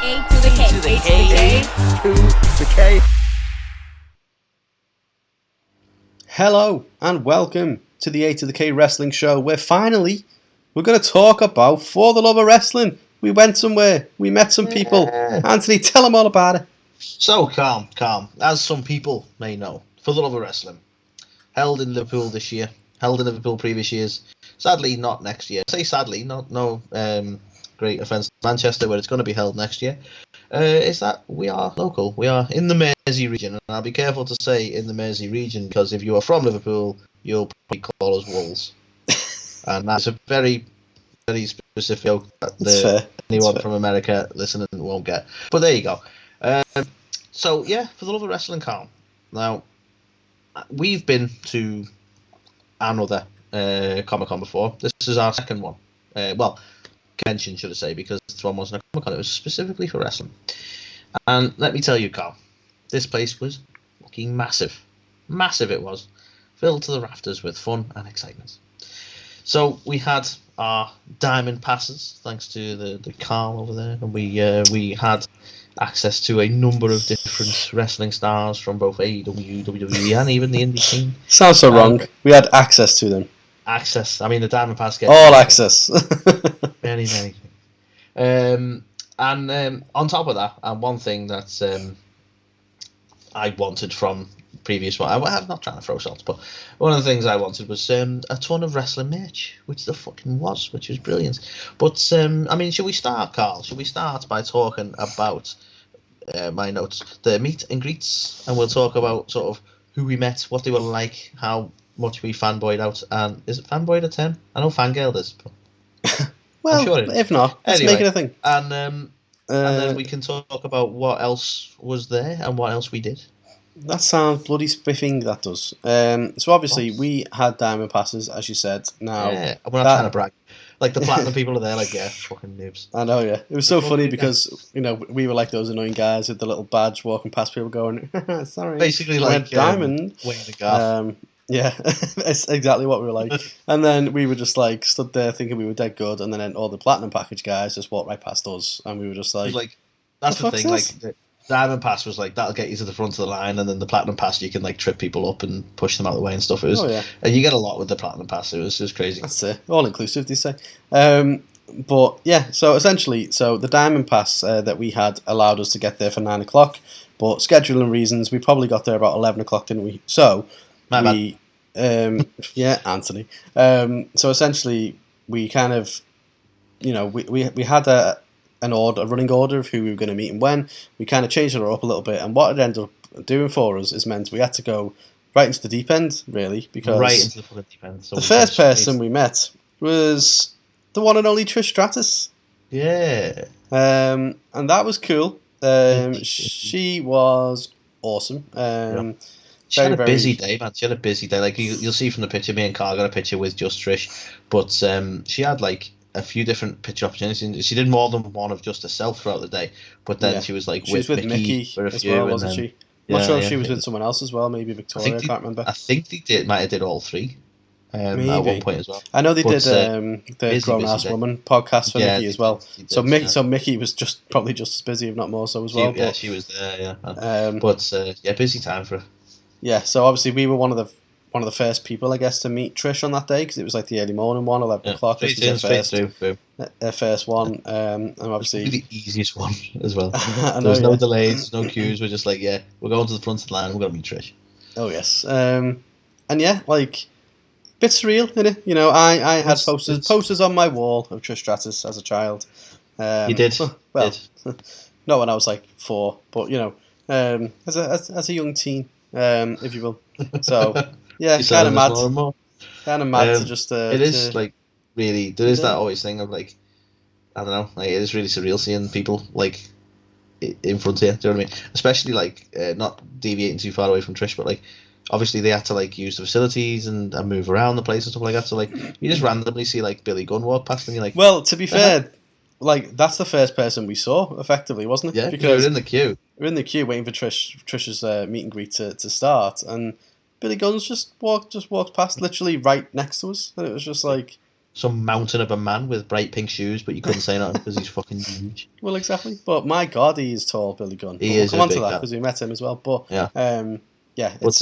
A to the K. To the K. To the K. Hello and welcome to the A2theK Wrestling Show, where finally we're going to talk about For the Love of Wrestling. We went somewhere, we met some people. Anthony, tell them all about it. So calm. As some people may know, For the Love of Wrestling, held in Liverpool this year, held in Liverpool previous years. Sadly, not next year. I say sadly, no great offence to Manchester, where it's going to be held next year. Is that we are local. We are in the Mersey region, and I'll be careful to say in the Mersey region, because if you are from Liverpool, you'll probably call us Wolves. And that's a very, very specific joke that anyone from America listening won't get. But there you go. So yeah, For the Love of Wrestling, Carl. Now, we've been to another Comic-Con before. This is our second one. Convention, should I say, because this one wasn't a Comic-Con. It was specifically for wrestling. And let me tell you, Carl, this place was fucking massive. Massive it was. Filled to the rafters with fun and excitement. So we had our diamond passes, thanks to the Carl over there, and we had access to a number of different wrestling stars from both AEW, WWE, and even the indie scene. Sounds so wrong. We had access to them. Access. I mean, the diamond pass gets all access. Many things. And on top of that, and one thing that I wanted from previous one, I'm not trying to throw shots, but one of the things I wanted was a ton of wrestling merch, which there fucking was, which was brilliant. But I mean, should we start, Carl? Should we start by talking about my notes, the meet and greets, and we'll talk about sort of who we met, what they were like, how much we fanboyed out, and is it fanboyed a 10? I know fangirl is, but well, I'm sure it is. If not, let's make it a thing. And then we can talk about what else was there and what else we did. That sounds bloody spiffing, that does. So obviously we had diamond passes, as you said. Now, yeah, we're not trying to brag. Like the platinum people are there, like, yeah, fucking noobs. I know, yeah. It was so funny because, you know, we were like those annoying guys with the little badge walking past people going, sorry. Basically like diamond. Wayne the Garth. Yeah, it's exactly what we were like. And then we were just like stood there thinking we were dead good, and then all the platinum package guys just walked right past us, and we were just like that's the thing. Like the diamond pass was like that'll get you to the front of the line, and then the platinum pass you can like trip people up and push them out of the way and stuff. It was, and you get a lot with the platinum pass. It was crazy. That's it, all inclusive, they say. But yeah, so essentially, the diamond pass that we had allowed us to get there for 9 o'clock, but scheduling reasons, we probably got there about 11 o'clock, didn't we? So. Yeah, Anthony. So essentially, we kind of, you know, we had a running order of who we were going to meet and when. We kind of changed it up a little bit, and what it ended up doing for us is meant we had to go right into the deep end, really, because right into the fucking deep end. So the first person we met was the one and only Trish Stratus. Yeah. And that was cool. She was awesome. She had a busy day, man. She had a busy day. Like you'll see from the picture, me and Carl got a picture with just Trish, but she had like a few different picture opportunities. She did more than one of just herself throughout the day. But then she was like with Mickie for a few, well, wasn't she? I'm not sure if she was with someone else as well. Maybe Victoria. I can't remember. I think they might have did all three. At one point as well. I know they did the Grown Ass Woman podcast for Mickie as well. So Mickie was probably just as busy, if not more so as well. Yeah, she was there. Yeah, busy time for her. Yeah, so obviously we were one of the first people, I guess, to meet Trish on that day, because it was like the early morning one, 11 o'clock. This was her first one, and obviously the easiest one as well. There was no delays, no queues. We're just like, we're going to the front of the line. We're going to meet Trish. Oh yes, and yeah, like bit surreal, innit? You know, I had posters on my wall of Trish Stratus as a child. You did? Well, not when I was like 4, but you know, as a young teen. If you will. So yeah, kind of mad. Kind of mad to just. It is like really. There is that always thing of like, I don't know. Like it is really surreal seeing people like in front of you. Do you know what I mean? Especially like not deviating too far away from Trish, but like obviously they had to like use the facilities and move around the place and stuff like that. So like you just randomly see like Billy Gunn walk past and you're like. Well, to be fair. Like that's the first person we saw, effectively, wasn't it? Yeah, because we were in the queue. We were in the queue waiting for Trish's meet and greet to start, and Billy Gunn just walked past, literally right next to us, and it was just like, some mountain of a man with bright pink shoes, but you couldn't say nothing because he's fucking huge. Well, exactly. But my God, he is tall, Billy Gunn. He We'll is come a on to big that guy. because we met him as well. But Yeah. It's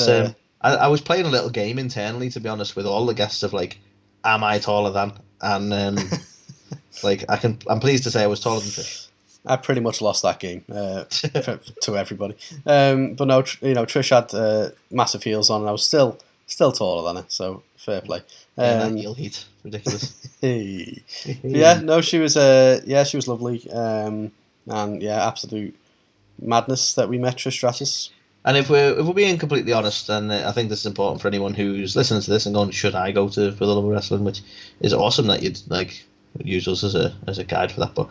I was playing a little game internally, to be honest, with all the guests of like, am I taller than? And like I'm pleased to say I was taller than Trish. I pretty much lost that game to everybody. But no, Trish had massive heels on, and I was still taller than her. So fair play. That heel heat, ridiculous. Yeah, no, she was lovely. And yeah, absolute madness that we met Trish Stratus. And if we're being completely honest, and I think this is important for anyone who's listening to this and going, should I go to For the Love of Wrestling, which is awesome that you'd like use us as a guide for that. But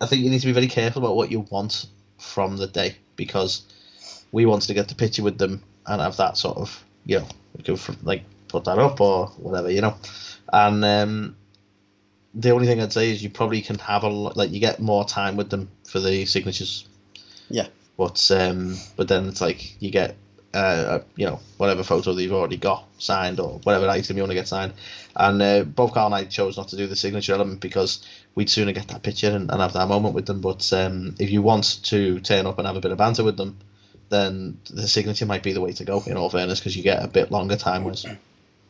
I think you need to be very careful about what you want from the day, because we wanted to get the picture with them and have that sort of, go for, like, put that up or whatever, And the only thing I'd say is you probably can have you get more time with them for the signatures. Yeah. But then it's like you get whatever photo that you've already got signed or whatever item you want to get signed, and both Carl and I chose not to do the signature element because we'd sooner get that picture and have that moment with them. But if you want to turn up and have a bit of banter with them, then the signature might be the way to go, in all fairness, because you get a bit longer time with.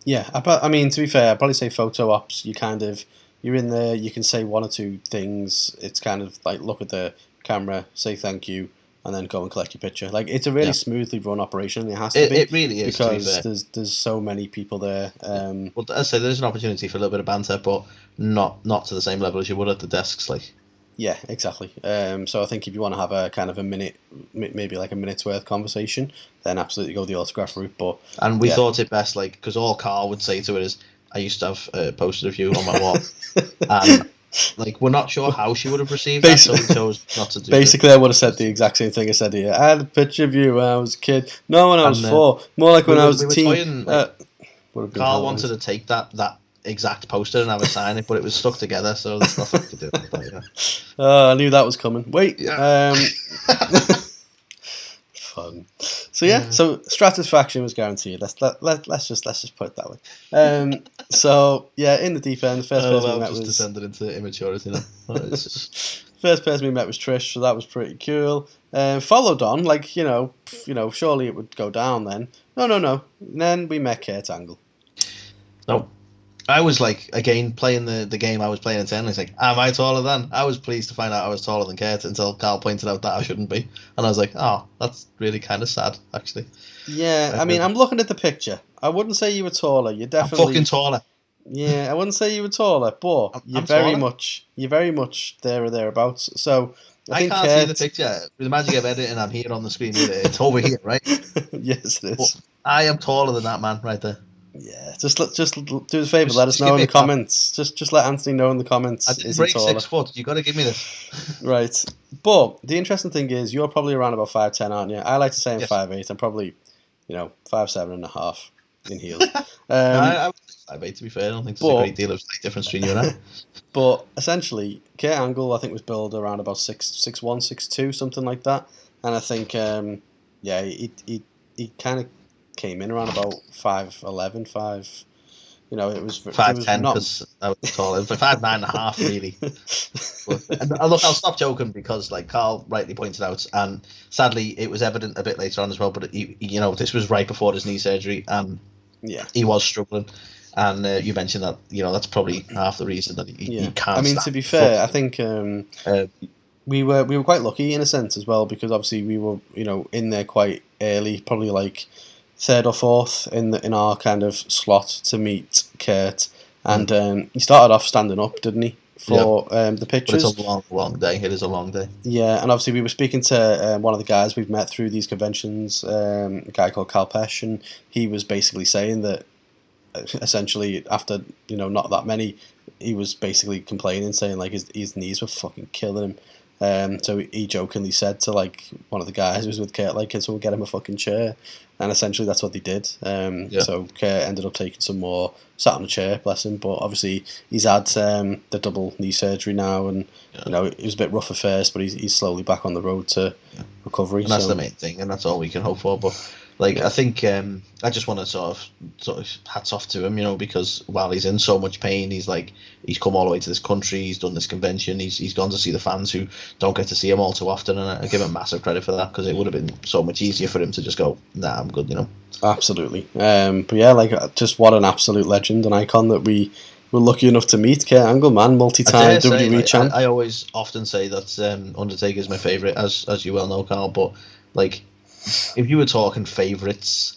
Yeah, I mean, to be fair, I'd probably say photo ops, you're in there, you can say one or two things. It's kind of like look at the camera, say thank you, and then go and collect your picture. Like, it's a really smoothly run operation. It has to be. It really is, because there's so many people there. Well, as I say, there's an opportunity for a little bit of banter, but not to the same level as you would at the desks, like. Yeah, exactly. So I think if you want to have a kind of a minute, maybe like a minute's worth conversation, then absolutely go the autograph route. And we thought it best, like, because all Carl would say to it is, I used to have a poster of you on my wall, and like, we're not sure how she would have received that, so we chose not to do. Basically, I would have said the exact same thing I said here. I had a picture of you when I was a kid. No, when I was 4. More like when I was a teen. Carl wanted to take that exact poster and have a sign it, but it was stuck together, so there's nothing to do with that. I knew that was coming. Wait. Yeah. Fun. So so Stratusfaction was guaranteed. Let's just put it that way. So yeah, in the deep end, the first person we met was descended into immaturity now. First person we met was Trish, so that was pretty cool. Followed on, like surely it would go down then. No. And then we met Kurt Angle. No. I was like, again, playing the game I was playing internally. It's like, am I taller than? I was pleased to find out I was taller than Kurt until Carl pointed out that I shouldn't be. And I was like, oh, that's really kind of sad, actually. Yeah, I mean, I'm looking at the picture. I wouldn't say you were taller. You're definitely... I'm fucking taller. Yeah, I wouldn't say you were taller, but you're very much there or thereabouts. So I can't see the picture. With the magic of editing, I'm here on the screen with it. It's over here, right? Yes, it is. But I am taller than that man right there. Yeah, just do us a favour. Let us know in the comments. Just let Anthony know in the comments. I didn't break 6 foot. You got to give me this. Right, but the interesting thing is, you're probably around about 5'10", aren't you? I like to say I'm 5'8". I'm probably, 5'7.5" in heels. I would say 5'8", to be fair. I don't think there's a great deal of difference between you and I. But essentially, Kurt Angle, I think, was billed around about 6'1", 6'2", something like that. And I think, he kind of came in around about 5'11", 5. It was 5'10" because I was taller. It was 5'9.5", really. But, look, I'll stop joking because, like Carl rightly pointed out, and sadly it was evident a bit later on as well. But this was right before his knee surgery, and he was struggling. And you mentioned that that's probably half the reason that he can't. I mean, to be fair, I think we were quite lucky in a sense as well, because obviously we were in there quite early, probably like 3rd or 4th in our kind of slot to meet Kurt, and he started off standing up, didn't he, for the pictures? But it's a long day. It is a long day. Yeah, and obviously we were speaking to one of the guys we've met through these conventions, a guy called Cal Pesh, and he was basically saying that essentially after not that many, he was basically complaining, saying like his knees were fucking killing him. So he jokingly said to like one of the guys who was with Kurt, like, can someone get him a fucking chair? And essentially that's what they did. So Kurt ended up taking some more, sat on a chair, bless him. But obviously he's had the double knee surgery now, and it was a bit rough at first, but he's slowly back on the road to recovery. And that's the main thing, and that's all we can hope for. But Like, Yeah. I think I just want to sort of hats off to him, because while he's in so much pain, he's come all the way to this country, he's done this convention, he's gone to see the fans who don't get to see him all too often, and I give him massive credit for that, because it would have been so much easier for him to just go, nah, I'm good. Absolutely. But yeah, just what an absolute legend, an icon that we were lucky enough to meet. Kurt Angle, man, multi-time WWE champ. I always often say that Undertaker is my favorite, as you well know, Carl. But like, if you were talking favorites,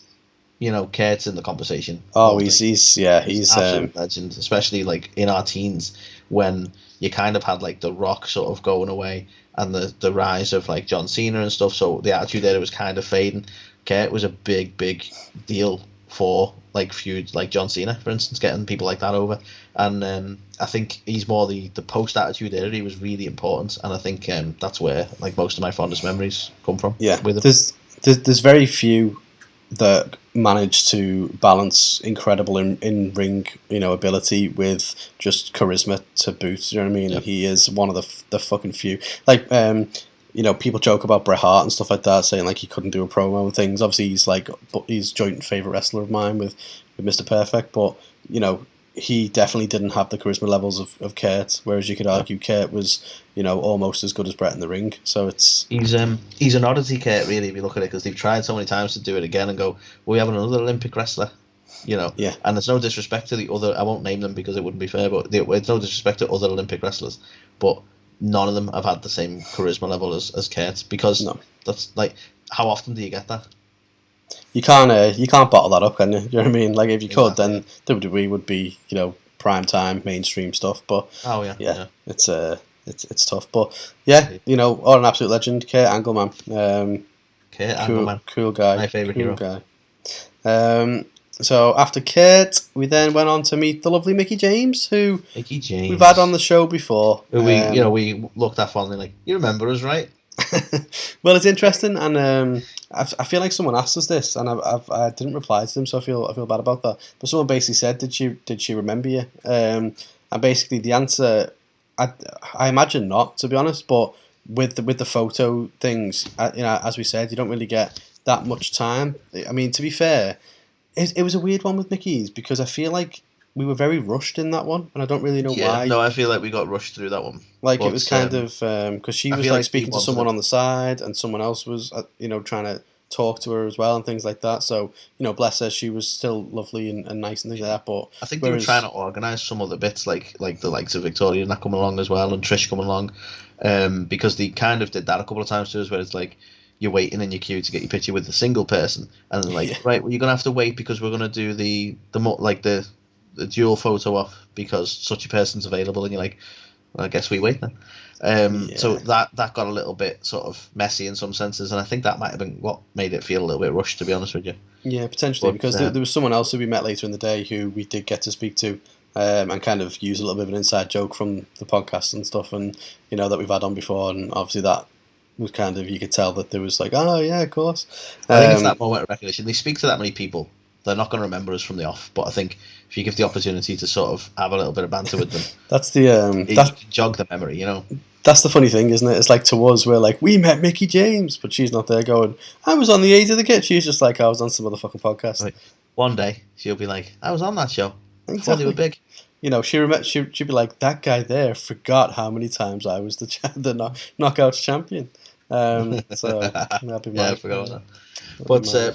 Kurt's in the conversation. Oh, he's absolute legend, especially like in our teens when you kind of had like The Rock sort of going away and the rise of like John Cena and stuff. So the Attitude Era was kind of fading. Kurt was a big deal for like feuds like John Cena, for instance, getting people like that over. And I think he's more the post Attitude Era. He was really important, and I think that's where like most of my fondest memories come from. Yeah, with him. There's very few that manage to balance incredible in ring ability with just charisma to boot. You know what I mean? Yep. He is one of the fucking few. Like people joke about Bret Hart and stuff like that, saying like he couldn't do a promo and things. Obviously, he's joint favorite wrestler of mine with Mr. Perfect, but he definitely didn't have the charisma levels of Kurt. Whereas you could argue Kurt was almost as good as Bret in the ring. So he's an oddity, Kurt, really, if you look at it, because they've tried so many times to do it again and go, well, we have another Olympic wrestler. Yeah. And there's no disrespect to the other. I won't name them because it wouldn't be fair, but there's no disrespect to other Olympic wrestlers, but none of them have had the same charisma level as Kurt, because that's like, how often do you get that? You can't bottle that up, can you? Do you know what I mean? Like, if you could, then WWE would be prime time mainstream stuff. But it's tough. But yeah, what an absolute legend, Kurt Angle, man. Kurt Angle, man, cool guy, my favorite hero. Guy. So after Kurt, we then went on to meet the lovely Mickie James, who we've had on the show before. We looked at fondly, like, you remember us, right? Well, it's interesting, and I feel like someone asked us this, and I didn't reply to them, so I feel bad about that. But someone basically said, "Did she remember you?" And basically the answer, I imagine not, to be honest. But with the photo things, as we said, you don't really get that much time. I mean, to be fair, it was a weird one with Mickey's, because I feel like we were very rushed in that one, and I don't really know why. No, I feel like we got rushed through that one. Like, it was kind of because she was like speaking to someone on the side, and someone else was trying to talk to her as well and things like that. So bless her, she was still lovely and nice and things like that. But I think they were trying to organise some of the bits, like the likes of Victoria and that coming along as well, and Trish coming along, because they kind of did that a couple of times to us, where it's like, you're waiting in your queue to get your picture with the single person, and then like, right, well, you're gonna have to wait because we're gonna do the dual photo op because such a person's available, and you're like, well, I guess we wait then. So that got a little bit sort of messy in some senses, and I think that might have been what made it feel a little bit rushed, to be honest with you. Yeah, potentially, because there was someone else who we met later in the day who we did get to speak to, and kind of use a little bit of an inside joke from the podcast and stuff, and that we've had on before, and obviously that was kind of, you could tell that there was like, oh yeah, of course. I think it's that moment of recognition. They speak to that many people, they're not going to remember us from the off. But I think if you give the opportunity to sort of have a little bit of banter with them, that's the jog the memory, That's the funny thing, isn't it? It's like, to us, we're like, we met Mickie James, but she's not there going, I was on the A2theK. She's just like, I was on some other fucking podcast. Right. One day she'll be like, I was on that show. Exactly. They were big. She'd be like, that guy there forgot how many times I was the Knockouts champion. So that'd be I forgot that.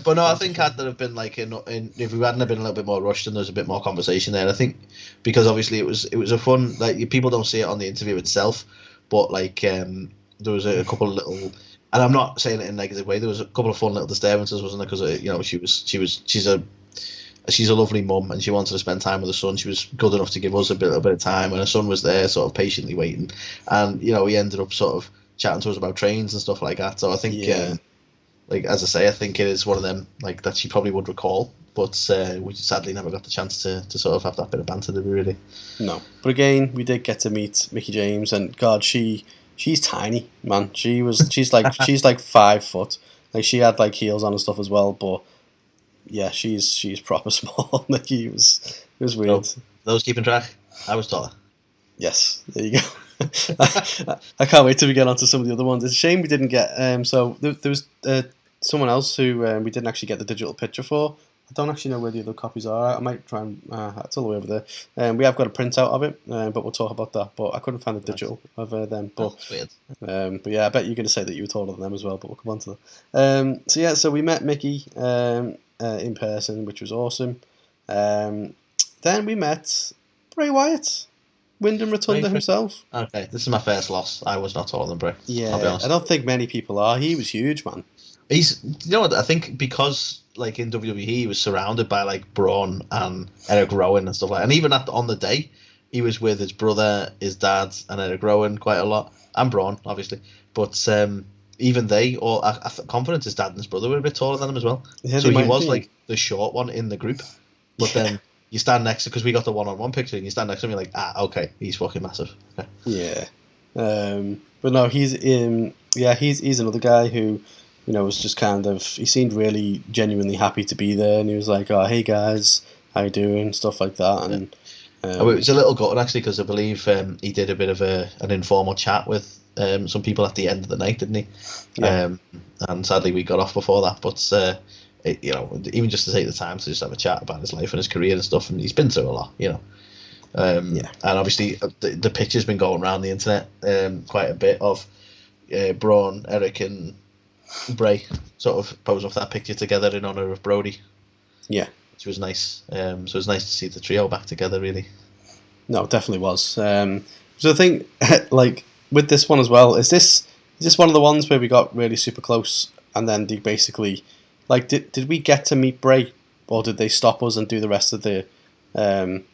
But no, I think had there have been like if we hadn't been a little bit more rushed and there was a bit more conversation there, I think, because obviously it was a fun, like, people don't see it on the interview itself, but like there was a couple of little, and I'm not saying it in a negative way, there was a couple of fun little disturbances, wasn't there? Because she's a lovely mum, and she wanted to spend time with her son. She was good enough to give us a bit of time, and her son was there, sort of patiently waiting, and he ended up sort of chatting to us about trains and stuff like that. So I think, like, as I say, I think it is one of them, like, that she probably would recall, but we sadly never got the chance to sort of have that bit of banter, did we really? No, but again, we did get to meet Mickie James, and God, she's tiny, man. She's like 5 foot. Like, she had like heels on and stuff as well, but yeah, she's proper small. Like, it was weird. So, those keeping track, I was taller. Yes, there you go. I can't wait till we get on to some of the other ones. It's a shame we didn't get. So there was someone else who we didn't actually get the digital picture for. I don't actually know where the other copies are. I might try and it's all the way over there. We have got a printout of it, but we'll talk about that. But I couldn't find the digital of them. But That's weird. but yeah, I bet you're going to say that you were taller than them as well. But we'll come on to that. So we met Mickie in person, which was awesome. Then we met Bray Wyatt, Wyndham Rotunda himself. Okay, this is my first loss. I was not taller than Bray. Yeah, I'll be honest. I don't think many people are. He was huge, man. He's, you know what? I think because like in WWE, he was surrounded by like Braun and Eric Rowan and stuff like that. And even on the day, he was with his brother, his dad, and Eric Rowan quite a lot, and Braun obviously. But even they, or I'm confident his dad and his brother were a bit taller than him as well. Yeah, so he was like the short one in the group. But then you stand next to, because we got the one-on-one picture, and you stand next to him, you're like, okay, he's fucking massive. Okay. Yeah. But no, he's another guy who, you know, was just kind of, he seemed really genuinely happy to be there, and he was like, oh, hey guys, how you doing, stuff like that. And it was a little gutted actually, because I believe he did a bit of an informal chat with some people at the end of the night, didn't he? Yeah. And sadly we got off before that, but you know, even just to take the time to just have a chat about his life and his career and stuff, and he's been through a lot, you know. And obviously the picture's been going around the internet quite a bit of Braun, Eric, and Bray sort of posing off that picture together in honour of Brody. Yeah. Which was nice. So it was nice to see the trio back together, really. No, it definitely was. So I think, like, with this one as well, is this one of the ones where we got really super close, and then they basically, like, did we get to meet Bray, or did they stop us and do the rest of the Return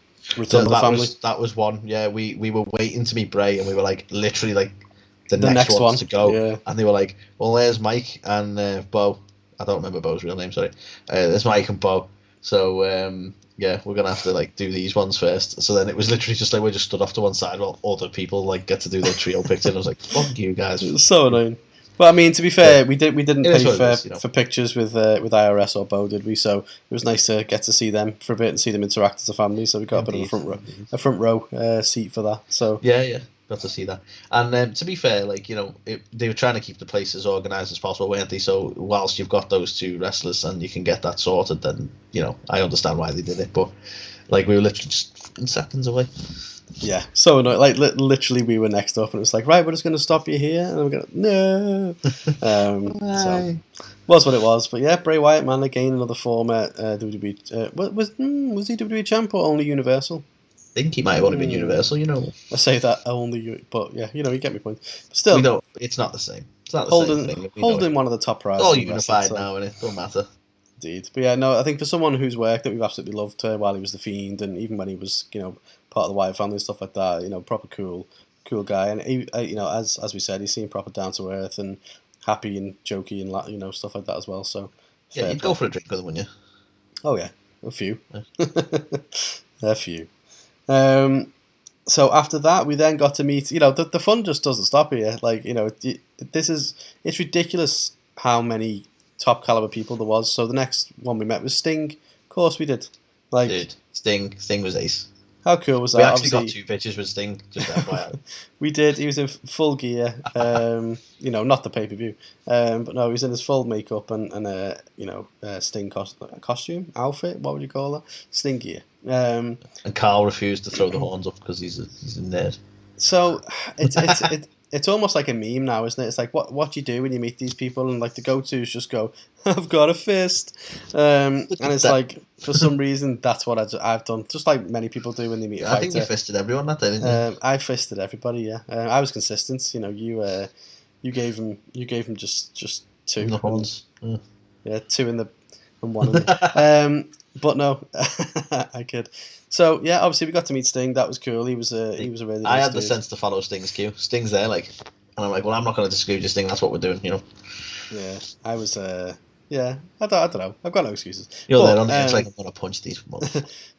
of the Family? That was one. Yeah, we were waiting to meet Bray, and we were like literally like the next one to go, and they were like, well, there's Mike and Bo. I don't remember Bo's real name, sorry. There's Mike and Bo. So yeah, we're gonna have to like do these ones first. So then it was literally just like we just stood off to one side while other people like get to do their trio picture. And I was like, fuck you guys. It was so annoying. But I mean, to be fair, we didn't pay you know. for pictures with IRS or Bo, did we? So it was nice to get to see them for a bit and see them interact as a family. So we got a bit of a front row seat for that. So yeah, got to see that. And to be fair, like, you know, they were trying to keep the place as organised as possible, weren't they? So whilst you've got those two wrestlers and you can get that sorted, then, you know, I understand why they did it. But like, we were literally just fucking seconds away. Yeah, so annoying. Like literally, we were next up, and it was like, right, we're just going to stop you here, and we're going no. So was what it was. But yeah, Bray Wyatt, man, again another former WWE. Was he WWE champ or only Universal? I think he might have only been Universal, you know. I say that only, but yeah, you know, you get my point. But still, we don't. It's not the same. It's not the same thing. Holding one of the top prizes. It's all unified now, and it don't matter. Indeed, but yeah, no, I think for someone whose work that we've absolutely loved while he was the Fiend, and even when he was, you know, part of the Wyatt family and stuff like that, you know, proper cool guy, and he, you know, as we said, he seemed proper down to earth and happy and jokey and, you know, stuff like that as well. So yeah, you'd go for a drink with him, wouldn't you? Oh yeah, a few, yeah. A few. So after that, we then got to meet. You know, the fun just doesn't stop here. Like, you know, it's ridiculous how many top caliber people there was. So the next one we met was Sting. Of course we did. Like, dude, Sting was ace. How cool was that? We actually got 2 pictures with Sting, just FYI. We did. He was in full gear. You know, not the pay-per-view. But no, he was in his full makeup and you know, Sting costume, outfit, what would you call that? Sting gear. And Carl refused to throw the horns up because he's a nerd. So it's almost like a meme now, isn't it? It's like what you do when you meet these people, and like the go-tos just go, I've got a fist, and it's like for some reason that's what I've done, just like many people do when they meet a fighter. I think you fisted everyone that day, didn't you? I fisted everybody. Yeah, I was consistent. You know, you gave him just 2 in the horns. Yeah, 2 in the and 1 in the. But no, I kid. So yeah, obviously we got to meet Sting. That was cool. He was a really. I had the sense to follow Sting's cue. Sting's there, like, and I'm like, well, I'm not going to disagree with you, Sting. That's what we're doing, you know. Yeah, I was. Yeah, I don't know. I've got no excuses. You're there on the fence, like, I'm going to punch these.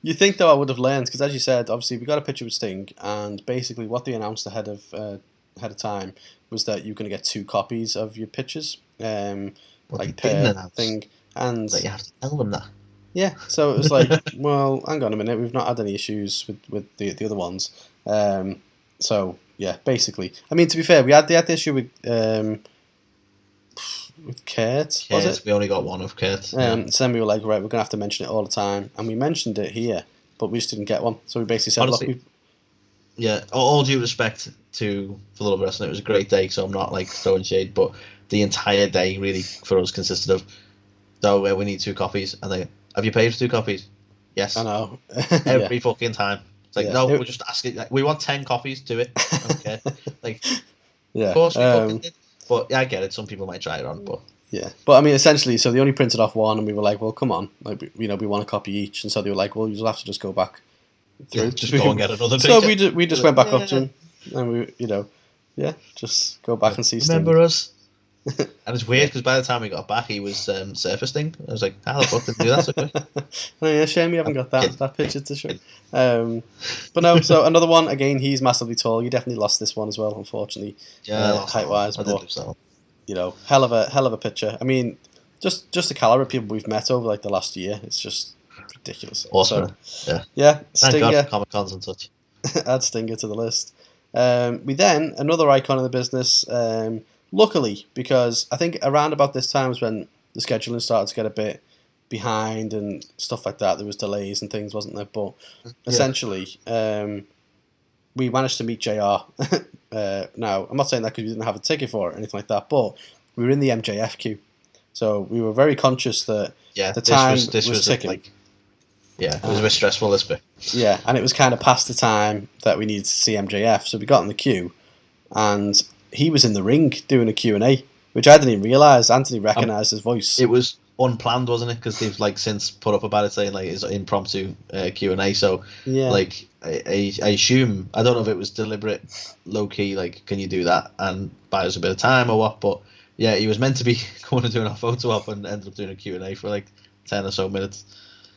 You think though I would have learned, because as you said, obviously we got a picture with Sting, and basically what they announced ahead of time was that you're going to get 2 copies of your pictures, like per thing, and that you have to tell them that. Yeah, so it was like, well, hang on a minute, we've not had any issues with the other ones. So, yeah, basically. I mean, to be fair, we had the issue with, with Kurt, was it? We only got one of Kurt. So then we were like, right, we're gonna have to mention it all the time, and we mentioned it here, but we just didn't get one. So we basically said, honestly, look, yeah, all due respect to For the Love of Wrestling, it was a great day, so I'm not like throwing shade, but the entire day really for us consisted of, no, we need 2 copies, and they, have you paid for 2 copies? Yes. I know. Every fucking time. It's like, no, we're just asking, like, we want 10 copies, do it. Okay. Like, of course we fucking did. But yeah, I get it, some people might try it on, but... Yeah, but I mean, essentially, so they only printed off one, and we were like, well, come on, like, we want a copy each, and so they were like, well, you'll have to just go back through. Yeah, just go and get another picture. So we just went back up to him, and we, just go back and see Sting. Remember us? And it's weird because by the time we got back, he was surfacing. I was like, how the fuck did you do that so quick? Oh, yeah, shame you haven't got that picture to show. But no, so another one, again, he's massively tall. You definitely lost this one as well, unfortunately. Yeah, height-wise. I did lose that one. Hell of a picture. I mean, just the caliber of people we've met over like the last year, it's just ridiculous. Awesome. So, yeah, Thank God for Comic-Cons and such. Add Stinger to the list. We then, another icon in the business, luckily, because I think around about this time was when the scheduling started to get a bit behind and stuff like that. There was delays and things, wasn't there? But essentially, we managed to meet JR. Now, I'm not saying that because we didn't have a ticket for it or anything like that, but we were in the MJF queue. So we were very conscious that the time was ticking. It was a bit stressful, this bit. Yeah, and it was kind of past the time that we needed to see MJF. So we got in the queue, and he was in the ring doing a Q&A, which I didn't even realise. Anthony recognised his voice. It was unplanned, wasn't it? Because they've like since put up about it saying like it's impromptu Q&A. So like I assume, I don't know if it was deliberate, low key, like can you do that and buy us a bit of time or what? But yeah, he was meant to be going and doing a photo op and ended up doing a Q&A for like 10 or so minutes.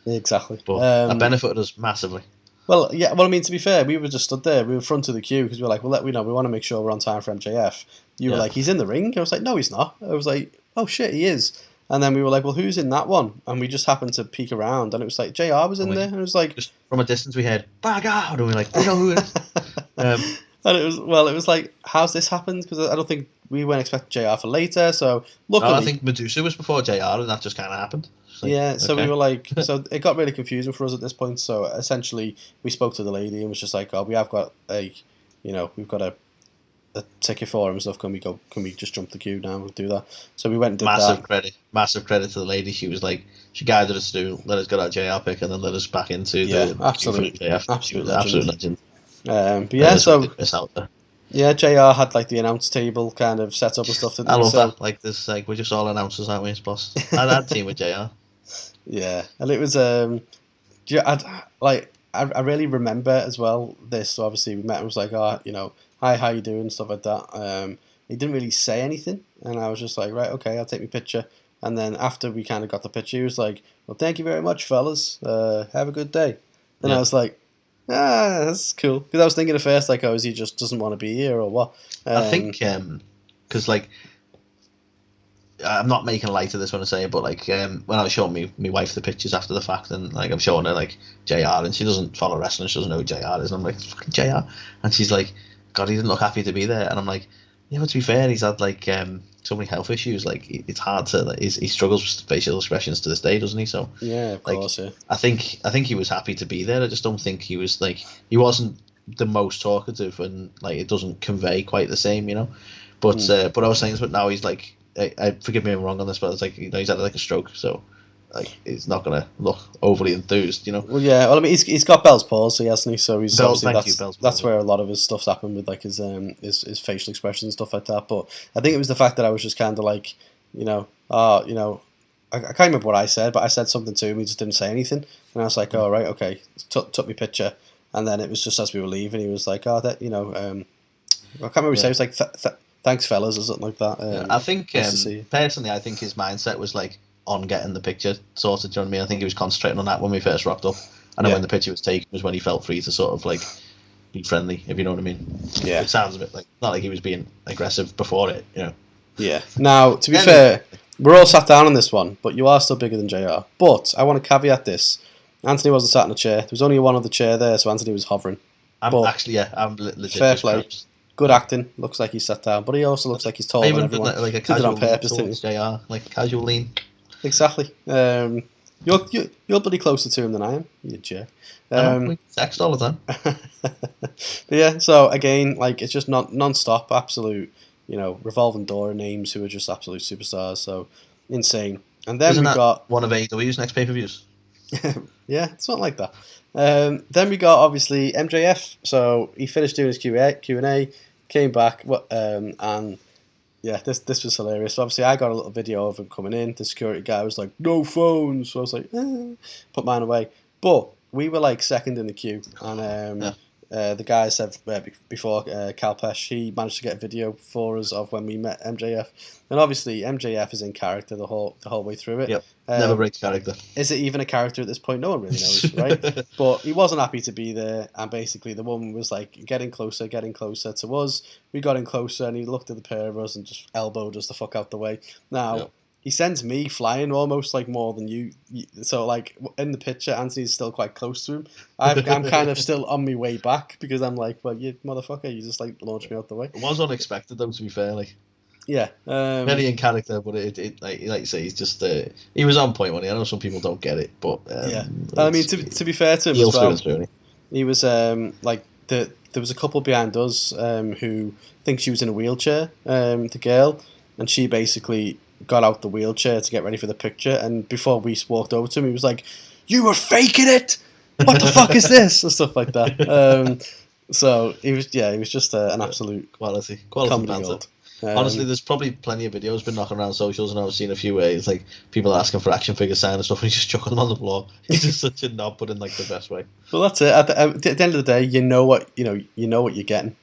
Exactly. But that benefited us massively. Well, yeah. Well, I mean, to be fair, we were just stood there. We were front of the queue because we were like, well, we want to make sure we're on time for MJF. You were like, he's in the ring. I was like, no, he's not. I was like, oh shit, he is. And then we were like, well, who's in that one? And we just happened to peek around, and it was like JR was in there, and it was like, just from a distance we heard, "Back out!" and we were like, we know who it is. And it was like, how's this happened? Because I don't think we weren't expecting JR for later. So luckily, no, I think Medusa was before JR, and that just kind of happened. Like, so we were like, so it got really confusing for us at this point. So essentially, we spoke to the lady and was just like, oh, we have got we've got a ticket for him and stuff. Can we just jump the queue now? We'll do that. So we went and did Massive credit to the lady. She was like, she guided us to let us get our JR pick and then let us back into the absolute legend. But yeah, so yeah, JR had like the announce table kind of set up and stuff. I love that. Like this, like we're just all announcers, aren't we, boss? I had team with JR. Yeah, and it was I really remember as well this. So obviously we met and was like, hi, how you doing, stuff like that. He didn't really say anything, and I was just like, right, okay, I'll take my picture. And then after we kind of got the picture, he was like, well, thank you very much, fellas. Have a good day. And I was like, that's cool. Because I was thinking at first, like, oh, is he just doesn't want to be here or what? I think, because, like, I'm not making light of this when I say it, but, like, when I was showing my wife the pictures after the fact, and, like, I'm showing her, like, JR, and she doesn't follow wrestling, she doesn't know who JR is, and I'm like, fucking JR. And she's like, God, he didn't look happy to be there. And I'm like, yeah, but to be fair, he's had, like, so many health issues. Like, it's hard to, like, he struggles with facial expressions to this day, doesn't he? So, yeah, of course, yeah. I think he was happy to be there. I just don't think he was, like, he wasn't the most talkative, and, like, it doesn't convey quite the same, you know? But I was saying this, but now he's, like, I forgive me if I'm wrong on this, but it's like, he's had, like, a stroke, so, like, he's not going to look overly enthused, you know? Well, yeah, well, I mean, he's got Bell's palsy, hasn't he? So he's Bell's that's where a lot of his stuff's happened with, like, his facial expressions and stuff like that. But I think it was the fact that I was just kind of like, I can't remember what I said, but I said something to him, he just didn't say anything. And I was like, oh, right, okay. Took me picture. And then it was just as we were leaving, he was like, I can't remember what he said. It was like, thanks, fellas, or something like that. I think, personally, I think his mindset was, like, on getting the picture sorted, do you know what I mean? I think he was concentrating on that when we first rocked up. And then when the picture was taken was when he felt free to sort of, like, be friendly, if you know what I mean. Yeah. It sounds a bit like, not like he was being aggressive before it, you know. Yeah. Now, to be fair, we're all sat down on this one, but you are still bigger than JR. But I want to caveat this. Anthony wasn't sat in a chair. There was only one other chair there, so Anthony was hovering. I'm legit. Fair play. Good acting. Looks like he's sat down, but he also looks like he's taller I than even done everyone. like a Did it casual on purpose, lean didn't towards he? JR, like casual lean. Exactly. You're bloody closer to him than I am. You jerk. I know, we text all the time. But yeah, so again, like it's just non-stop, absolute, revolving door of names who are just absolute superstars. So insane. And then Isn't we that got one of AEW's next pay-per-views? yeah, it's not like that. Then we got obviously MJF. So he finished doing his Q&A, came back, and yeah, this was hilarious. So obviously, I got a little video of him coming in. The security guy was like, "No phones." So I was like, put mine away. But we were like second in the queue, and Yeah. the guy said before Cal Pesh, he managed to get a video for us of when we met MJF, and obviously MJF is in character the whole way through it. Yep. Never breaks character. Is it even a character at this point? No one really knows, right? But he wasn't happy to be there, and basically the woman was like getting closer to us. We got in closer, and he looked at the pair of us and just elbowed us the fuck out the way. Now, Yep. he sends me flying almost like more than you. So like in the picture, Anthony's still quite close to him. I'm kind of still on my way back because I'm like, well, you motherfucker, you just like launched me out the way. It was unexpected though, to be fair. Like, Yeah. very in character, but it like you say, he's just he was on point when he. I know some people don't get it, but yeah. I mean, to be fair to him as well, he was like there was a couple behind us who think she was in a wheelchair, the girl, and she basically got out the wheelchair to get ready for the picture, and before we walked over to him, he was like, "You were faking it! What the fuck is this?" and stuff like that. So he was just an absolute quality comedy banter. gold. Honestly, there's probably plenty of videos been knocking around socials, and I've seen a few where it's like people asking for action figure sign and stuff, and he's just chucking them on the floor. He's just such a knob, but in like the best way. Well, that's it. At the end of the day, you know what you're getting.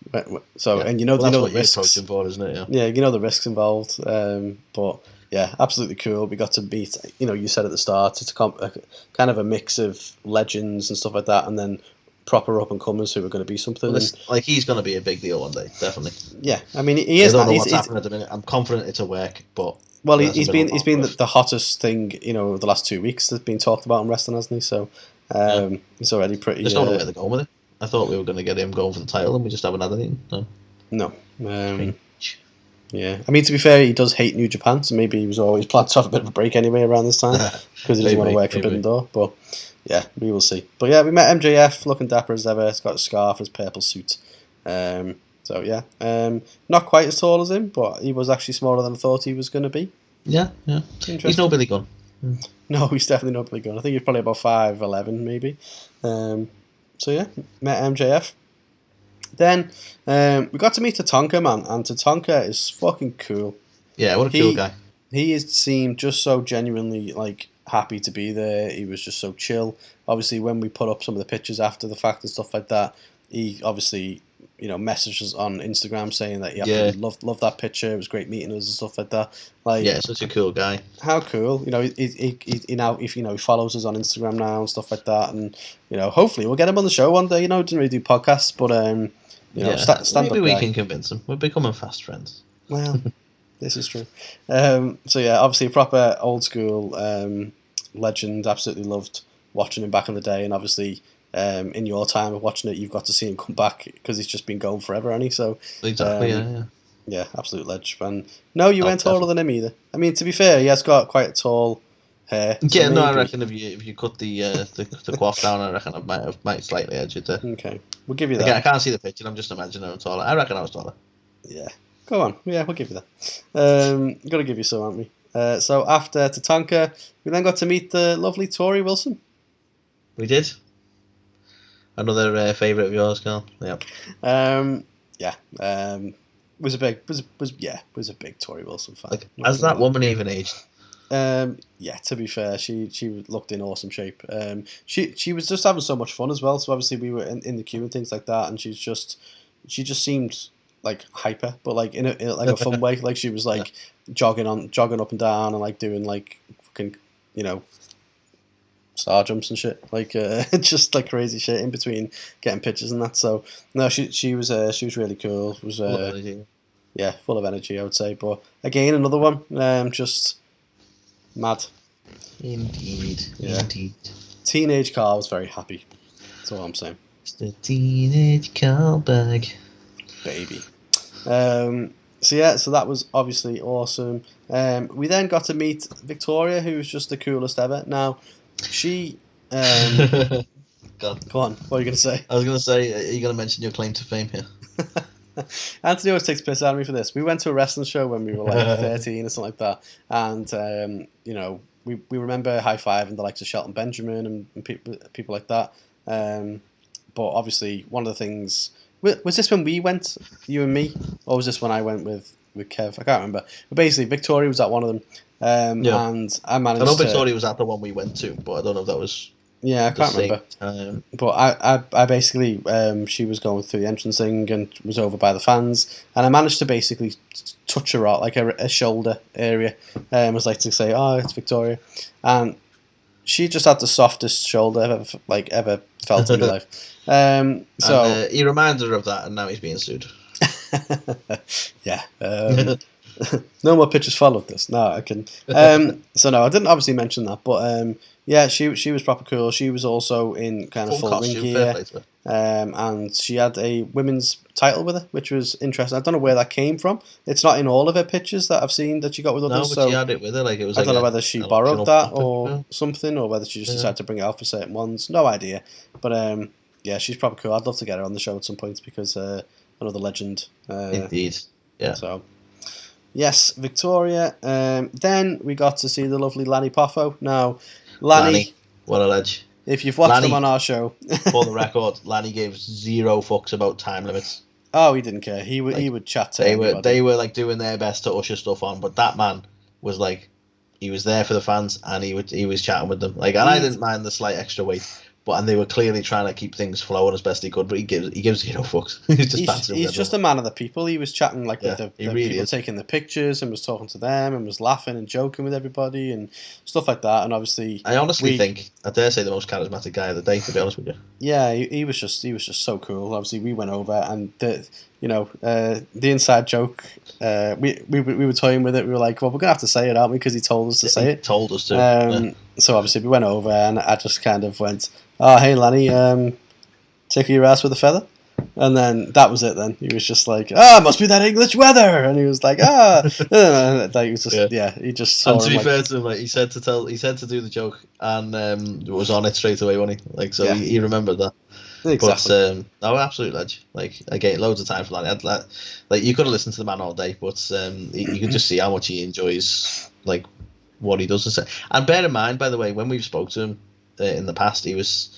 So, and that's the what risks. You're approaching for, isn't it? Yeah, you know the risks involved. But yeah, absolutely cool. We got to meet. You said at the start, it's a kind of a mix of legends and stuff like that, and then proper up and comers who are going to be something. Well, like he's going to be a big deal one day, definitely. Yeah, I mean he is. I don't know what's happening at the minute. I'm confident it's a work, but well, he's been the hottest thing the last 2 weeks that's been talked about in wrestling, hasn't he? So he's already pretty. I just don't know where they're going with it. I thought we were going to get him going for the title, and we just haven't had anything. No. Yeah, I mean to be fair, he does hate New Japan, so maybe he was always planning to have a bit of a break anyway around this time because he doesn't want to work Forbidden Door, but. Yeah, we will see. But yeah, we met MJF looking dapper as ever. He's got a scarf, his purple suit. So yeah, not quite as tall as him, but he was actually smaller than I thought he was going to be. Yeah. He's no Billy Gunn. No, he's definitely not Billy Gunn. I think he's probably about 5'11", maybe. So yeah, met MJF. Then we got to meet Tatanka, man, and Tatanka is fucking cool. Yeah, what a cool guy. He seemed just so genuinely like happy to be there. He was just so chill. Obviously, when we put up some of the pictures after the fact and stuff like that, he obviously messaged us on Instagram saying that he absolutely loved that picture. It was great meeting us and stuff like that. Like, yeah, such a cool guy. How cool! He now if he follows us on Instagram now and stuff like that, and hopefully we'll get him on the show one day. Didn't really do podcasts, but stand maybe up we guy. Can convince him. We're becoming fast friends. Well. This is true. So yeah, obviously a proper old school legend. Absolutely loved watching him back in the day, and obviously in your time of watching it, you've got to see him come back because he's just been going forever, hasn't he? So exactly, yeah, absolute ledge. And no, you weren't taller than him either. I mean, to be fair, he has got quite tall hair. Yeah, so I reckon if you cut the coif down, I reckon I might slightly edge it there. Okay, we'll give you that. Again, I can't see the picture. I'm just imagining I'm taller. I reckon I was taller. Yeah. Go on. Yeah, we'll give you that. Got to give you some, haven't we? So after Tatanka, we then got to meet the lovely Torrie Wilson. We did. Another favourite of yours, Carl. Yep. Was a big Torrie Wilson fan. Like, has that woman even aged? Yeah, to be fair, she looked in awesome shape. She was just having so much fun as well. So obviously we were in the queue and things like that, and she just seemed like hyper, but like in a fun way. Like she was like jogging up and down and like doing like fucking star jumps and shit, like just like crazy shit in between getting pictures and that. So no, she was really cool. It was full of energy, I would say. But again, another one, just mad. Indeed. Teenage Carl was very happy. That's all I'm saying. It's the teenage Carl bag. Baby. So that was obviously awesome. We then got to meet Victoria, who was just the coolest ever. Now, she. God. Go on, what are you going to say? I was going to say, are you going to mention your claim to fame here? Anthony always takes piss out of me for this. We went to a wrestling show when we were like 13 or something like that, and we remember high-fiving the likes of Shelton Benjamin and people like that. But obviously, one of the things was this when we went, you and me, or was this when I went with Kev? I can't remember. But basically, Victoria was at one of them, and I managed. I know Victoria was at the one we went to, but I don't know if that was. Yeah, I can't remember. But I basically, she was going through the entrance thing and was over by the fans, and I managed to basically touch her out, like a shoulder area. I was like to say, "Oh, it's Victoria," and she just had the softest shoulder I've ever felt in my life. So he reminded her of that, and now he's being sued. Yeah. No more pictures followed this. No, I can. So no, I didn't obviously mention that, but yeah, she was proper cool. She was also in kind of full ring gear, and she had a women's title with her, which was interesting. I don't know where that came from. It's not in all of her pictures that I've seen that she got with others. No, but she had it with her. Like it was. I don't know whether she borrowed that or something, or whether she just decided to bring it out for certain ones. No idea. But yeah, she's proper cool. I'd love to get her on the show at some point because another legend. Indeed. Yeah. So. Yes, Victoria. Then we got to see the lovely Lanny Poffo. Now, Lanny, what a ledge! If you've watched him on our show, for the record, Lanny gave zero fucks about time limits. Oh, he didn't care. He would chat to everybody. They were like doing their best to usher stuff on, but that man was like, he was there for the fans and he was chatting with them. Like, and I didn't mind the slight extra weight. And they were clearly trying to keep things flowing as best he could, but he gives zero fucks. He's just a man of the people. He was chatting with the people taking the pictures and was talking to them and was laughing and joking with everybody and stuff like that. And obviously, I honestly think, I dare say, the most charismatic guy of the day. To be honest with you, yeah, he was just so cool. Obviously, we went over and the inside joke. We were toying with it. We were like, well, we're gonna have to say it, aren't we? Because he told us to say it. He told us to. So obviously, we went over and I just kind of went, "Oh, hey, Lanny, tickle your ass with a feather," and then that was it. Then he was just like, "Ah, must be that English weather," and he was like, "Ah," like he was just he just. Saw and to be fair to him, like he said to do the joke, and was on it straight away, wasn't he? Like so, he remembered that. Exactly. But absolute ledge. Like again, loads of time for Lanny. Like you could have listened to the man all day, but you can just see how much he enjoys like what he does and say. And bear in mind, by the way, when we've spoke to him in the past, he was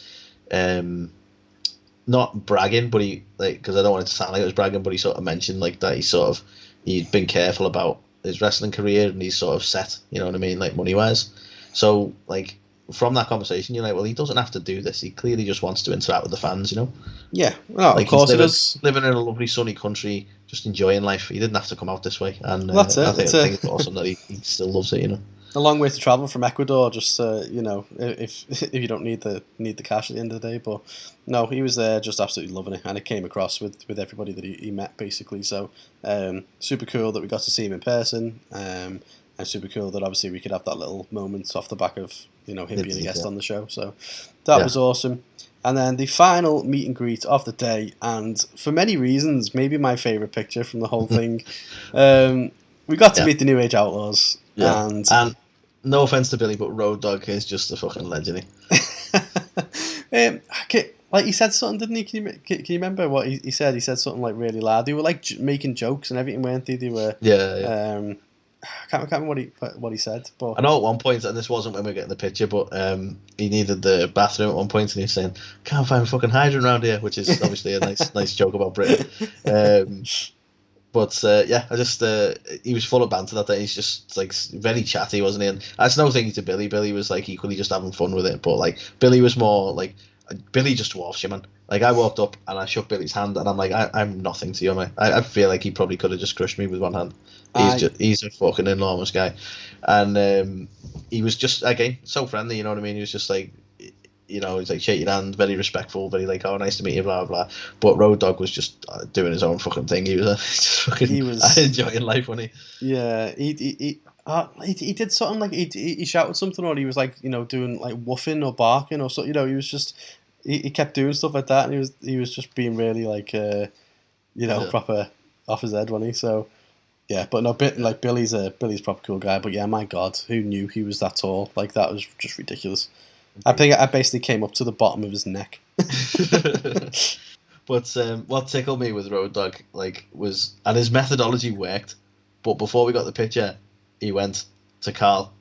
not bragging, but he because I don't want it to sound like it was bragging, but he sort of mentioned like that he'd been careful about his wrestling career and he's sort of set, you know what I mean, like money wise. So like from that conversation, you're like, well, he doesn't have to do this. He clearly just wants to interact with the fans, you know. Yeah, well, of course he does. Living in a lovely sunny country, just enjoying life. He didn't have to come out this way, and that's it. I think it's awesome that he still loves it, you know. A long way to travel from Ecuador, just if you don't need the cash at the end of the day. But no, he was there, just absolutely loving it, and it came across with everybody that he met basically. So super cool that we got to see him in person, and super cool that obviously we could have that little moment off the back of him being a guest on the show. So that was awesome. And then the final meet and greet of the day, and for many reasons, maybe my favourite picture from the whole thing. We got to meet the New Age Outlaws. Yeah. And no offense to Billy, but Road Dogg is just a fucking legend. Like he said something, didn't he? Can you remember what he said? He said something like really loud. They were like making jokes and everything, weren't they? They were. Yeah. I can't remember what he said, but I know at one point, and this wasn't when we were getting the picture, but he needed the bathroom at one point, and he was saying, "Can't find a fucking hydrant around here," which is obviously a nice joke about Britain. But I just he was full of banter that day. He's just like very chatty, wasn't he? And that's no thing to Billy. Billy was like equally just having fun with it, but like Billy was more like Billy just dwarfs you, man. Like I walked up and I shook Billy's hand, and I'm like, I'm nothing to you, man. I feel like he probably could have just crushed me with one hand. He's a fucking enormous guy, and he was just again so friendly. You know what I mean? He was just like, he's like shake your hand, very respectful, very like, oh, nice to meet you, blah blah. But Road Dogg was just doing his own fucking thing. He was enjoying life, wasn't he? Yeah, he did something like he shouted something, or he was like doing like woofing or barking or something. He was just he kept doing stuff like that, and he was just being really like proper off his head, wasn't he? So yeah, but no, Billy's a proper cool guy. But yeah, my God, who knew he was that tall? Like that was just ridiculous. I think I basically came up to the bottom of his neck. But what tickled me with Road Dogg was, and his methodology worked, but before we got the picture, he went to Carl,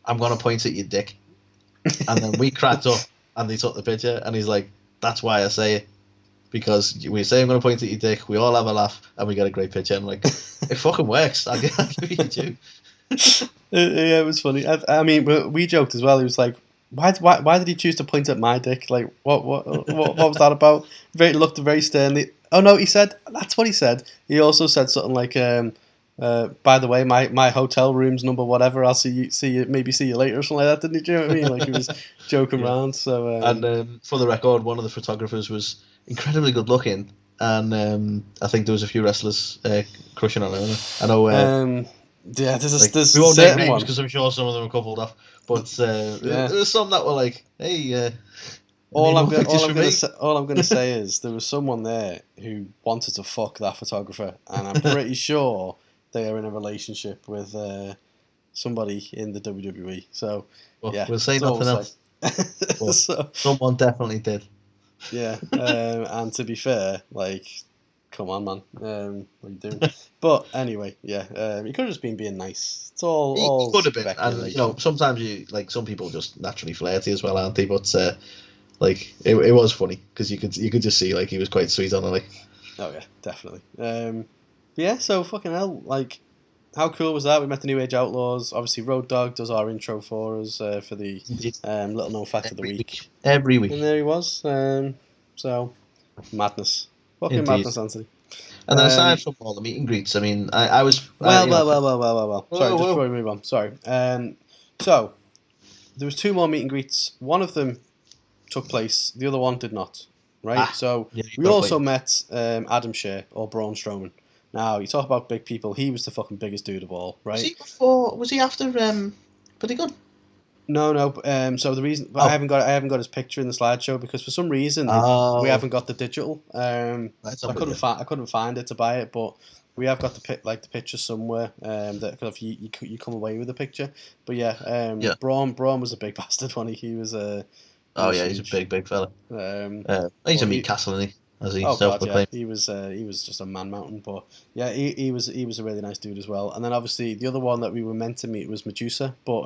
"I'm gonna point at your dick," and then we cracked up, and he took the picture, and he's like, "That's why I say it, because we say I'm gonna point at your dick, we all have a laugh, and we get a great picture." I'm like, it fucking works. I'll give you due. Yeah, it was funny. I mean, we joked as well. He was like, Why did he choose to point at my dick? Like, what was that about? Looked very sternly. Oh no, he said, that's what he said. He also said something like, by the way, my hotel room's number whatever. I'll see you later or something like that. Didn't he? Do you know what I mean? Like he was joking around. So and for the record, one of the photographers was incredibly good looking, and I think there was a few wrestlers crushing on her. I know. Yeah, there's we won't name names one because I'm sure some of them are coupled off. But there was some that were like, "Hey, all I'm going to say is there was someone there who wanted to fuck that photographer, and I'm pretty sure they are in a relationship with somebody in the WWE. So yeah, we'll say nothing else. Someone definitely did. Yeah, and to be fair, like, come on, man, what are you doing? But anyway, yeah, he could have just been being nice. It's all he could have been, and sometimes some people just naturally flirty as well, aren't they? But it was funny because you could just see he was quite sweet on it. Oh yeah, definitely. Yeah, so fucking hell, how cool was that? We met the new Age Outlaws. Obviously, Road Dogg does our intro for us for the little known fact of the week. Every week, and there he was. So madness, fucking Indeed. Madness, Anthony. And then aside from all the meet and greets, I mean, I was well. Sorry, just before we move on. Sorry. So there was 2 more meet and greets. One of them took place. The other one did not. Right. So we also met Adam Scherr or Braun Strowman. Now you talk about big people. He was the fucking biggest dude of all. Right. Was he before? Was he after? Pretty good. No. So the reason I haven't got his picture in the slideshow because for some reason we haven't got the digital. So I couldn't find it to buy it, but we have got the picture somewhere. That if you come away with the picture. But yeah. Braun was a big bastard when he was he's a big fella. He's a meat castle, isn't he? As he self-proclaimed. He was just a man mountain, but yeah, he was a really nice dude as well. And then obviously the other one that we were meant to meet was Medusa, but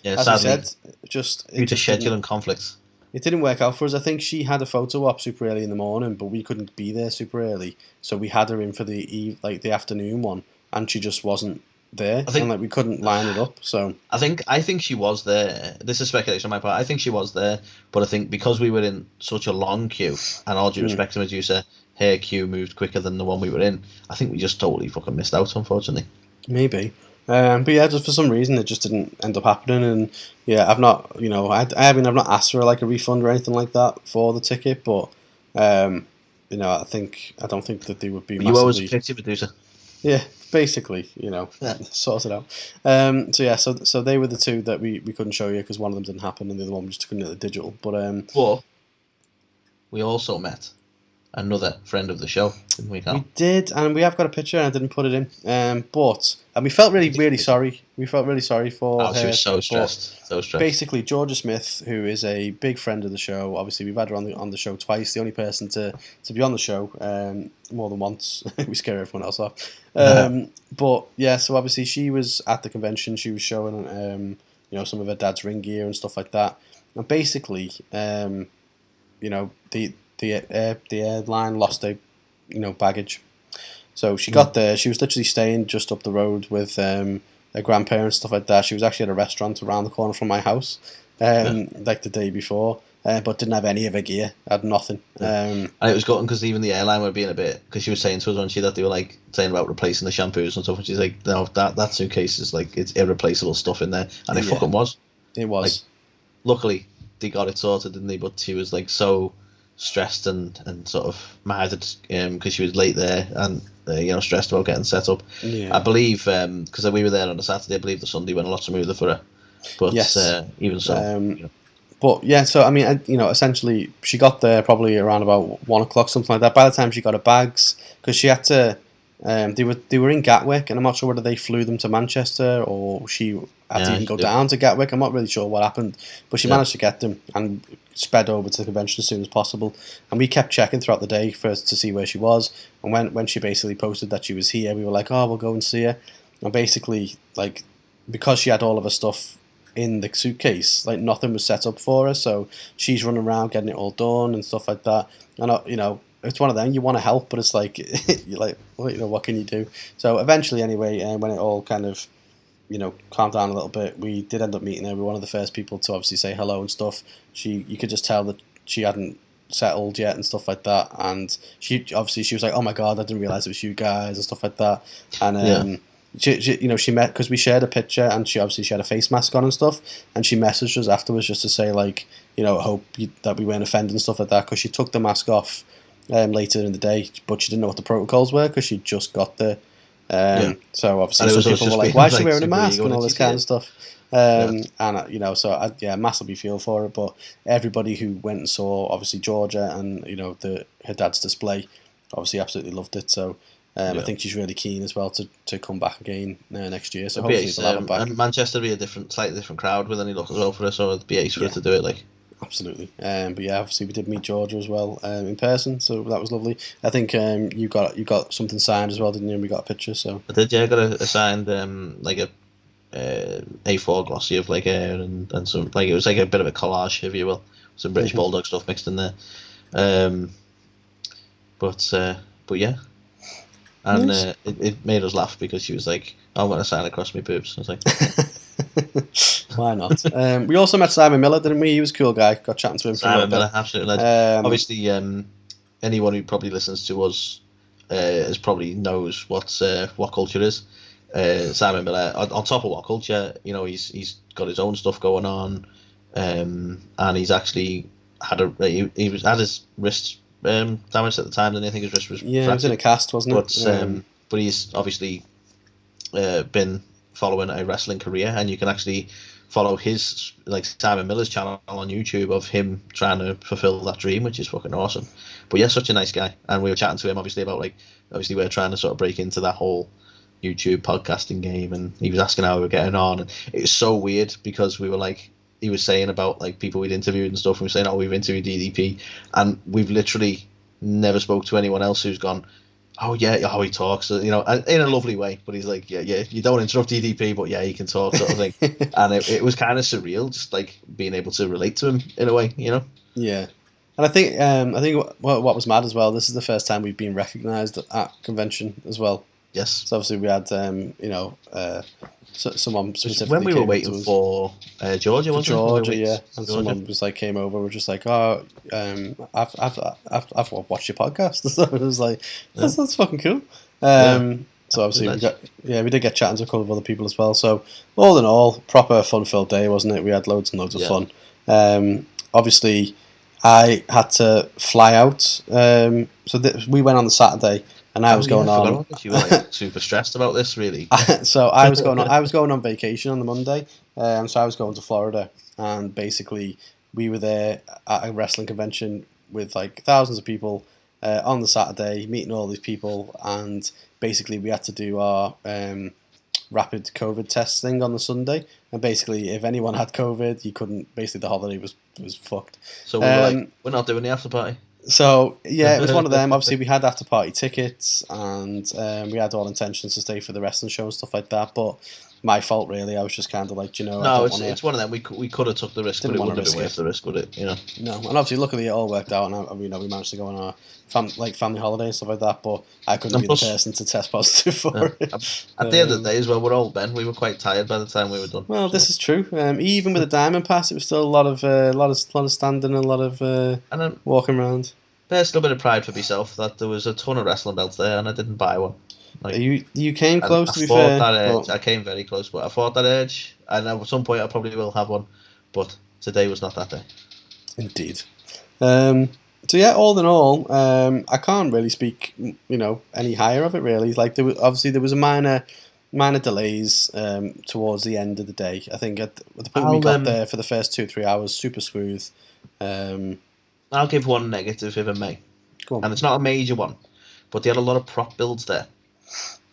as I said, just due to scheduling conflicts, it didn't work out for us. I think she had a photo op super early in the morning, but we couldn't be there super early, so we had her in for the afternoon one, and she just wasn't there, and we couldn't line it up. So I think she was there. This is speculation on my part. I think she was there, but I think because we were in such a long queue, and all due respect to Medusa, her queue moved quicker than the one we were in. I think we just totally fucking missed out, unfortunately. Maybe. But yeah, just for some reason it just didn't end up happening, and yeah, I've not, I've not asked for a refund or anything like that for the ticket, but I don't think that they would be. You always picked your Medusa. Yeah, basically, sort it out. So they were the 2 that we couldn't show you because one of them didn't happen and the other one we just couldn't get the digital. But we also met another friend of the show, didn't we, Carl? We did, and we have got a picture and I didn't put it in. And we felt really sorry. We felt really sorry for her. She was so stressed. Basically, Georgia Smith, who is a big friend of the show, obviously we've had her on the show twice, the only person to be on the show more than once. We scare everyone else off. But yeah, so obviously she was at the convention. She was showing some of her dad's ring gear and stuff like that. And basically, the airline lost their baggage. So she got there. She was literally staying just up the road with her grandparents, stuff like that. She was actually at a restaurant around the corner from my house, the day before, but didn't have any of her gear. Had nothing. And it was gutting because even the airline were being a bit, because she was saying to us, wasn't she, that they were saying about replacing the shampoos and stuff, and she's like, no, that suitcase is it's irreplaceable stuff in there, and it fucking was. It was. Luckily, they got it sorted, didn't they? But she was so stressed and sort of mad because she was late there and stressed about getting set up. I believe because we were there on a Saturday, I believe the Sunday went a lot smoother for her, but yes. Even so but yeah, so I mean, essentially she got there probably around about 1 o'clock, something like that. By the time she got her bags, because she had to They were in Gatwick, and I'm not sure whether they flew them to Manchester or she had to even go down to Gatwick. I'm not really sure what happened, but she managed to get them and sped over to the convention as soon as possible. And we kept checking throughout the day to see where she was. And when she basically posted that she was here, we were like, oh, we'll go and see her. And basically, like, because she had all of her stuff in the suitcase, like, nothing was set up for her, so she's running around getting it all done and stuff like that. And it's one of them, you want to help, but it's like you're like, well, what can you do? So eventually, anyway, when it all kind of calmed down a little bit, we did end up meeting her. We were one of the first people to obviously say hello and stuff. You could just tell that she hadn't settled yet and stuff like that, and she was like, oh my god, I didn't realize it was you guys and stuff like that. And she met, because we shared a picture, and she had a face mask on and stuff, and she messaged us afterwards just to say, like, hope that we weren't offended and stuff like that, because she took the mask off later in the day, but she didn't know what the protocols were because she just got there. So obviously some people were like, why is she wearing a mask and all this kind of stuff. And so I massively feel for it, but everybody who went and saw, obviously, Georgia and her dad's display, obviously absolutely loved it. So I think she's really keen as well to come back again next year. So hopefully they'll have her back. And Manchester will be a slightly different crowd with any luck as well for her, so it'd be ace for her to do it. Like, absolutely. But yeah, obviously we did meet Georgia as well in person, so that was lovely. I think you got something signed as well, didn't you? And we got a picture. So I did. Yeah, I got a signed like a A4 glossy of like hair and some, like, it was like a bit of a collage, if you will, some British Bulldog stuff mixed in there. But yeah. And nice. It made us laugh because she was like, I'm going to sign across my boobs. I was like, why not? We also met Simon Miller, didn't we? He was a cool guy. Got chatting to him for a little bit. Simon Miller, absolutely legend. Obviously, anyone who probably listens to us probably knows what culture is. Simon Miller, on top of what culture, he's got his own stuff going on, and he's actually had had his wrist damaged at the time. Then I think his wrist was fractured. It was in a cast, wasn't it? But he's obviously been following a wrestling career, and you can actually follow his, like, Simon Miller's channel on YouTube of him trying to fulfill that dream, which is fucking awesome. But yeah, such a nice guy, and we were chatting to him obviously about, like, obviously we're trying to sort of break into that whole YouTube podcasting game, and he was asking how we were getting on, and it was so weird because we were like, he was saying about, like, people we'd interviewed and stuff, and we were saying, oh, we've interviewed DDP, and we've literally never spoke to anyone else who's gone, oh yeah, how he talks, in a lovely way, but he's like, yeah, you don't interrupt DDP, but yeah, he can talk, sort of thing. And it was kind of surreal, just like being able to relate to him in a way, Yeah. And I think what was mad as well, this is the first time we've been recognised at convention as well. Yes. So obviously we had, someone specifically when we were waiting for Georgia, wasn't it? Georgia, yeah. And Georgia. Someone was like, came over, we're just like, oh, I've watched your podcast. So it was like, that's fucking cool. So obviously we did get chatting to a couple of other people as well. So all in all, proper fun-filled day, wasn't it? We had loads and loads of fun. Obviously, I had to fly out. So we went on the Saturday. And I was going on. You were like super stressed about this, really. So I was going on. I was going on vacation on the Monday, so I was going to Florida, and basically we were there at a wrestling convention with like thousands of people on the Saturday, meeting all these people, and basically we had to do our rapid COVID test thing on the Sunday, and basically if anyone had COVID, you couldn't. Basically, the holiday was fucked. So we were like, we're not doing the after party. So yeah, it was one of them. Obviously, we had after party tickets, and we had all intentions to stay for the wrestling show and stuff like that. But my fault, really. I was just kind of like, no, it's one of them. We could have took the risk, but it wouldn't have been worth the risk, would it? No, and obviously, luckily, it all worked out, and we managed to go on our family holiday and stuff like that. But I couldn't be the person to test positive for it. At the end of the day, as well, we're old Ben. We were quite tired by the time we were done. Well, this is true. Even with a diamond pass, it was still a lot of standing, and a lot of walking around. There's a little bit of pride for myself that there was a ton of wrestling belts there, and I didn't buy one. Like, you came close, to be fair. I came very close, but I fought that edge, and at some point I probably will have one, but today was not that day. Indeed. So yeah, all in all, I can't really speak, any higher of it really. Like there was a minor delays towards the end of the day. I think at the point we got there for the first 2-3 hours, super smooth. I'll give one negative, if I may. Go on. And it's not a major one, but they had a lot of prop builds there.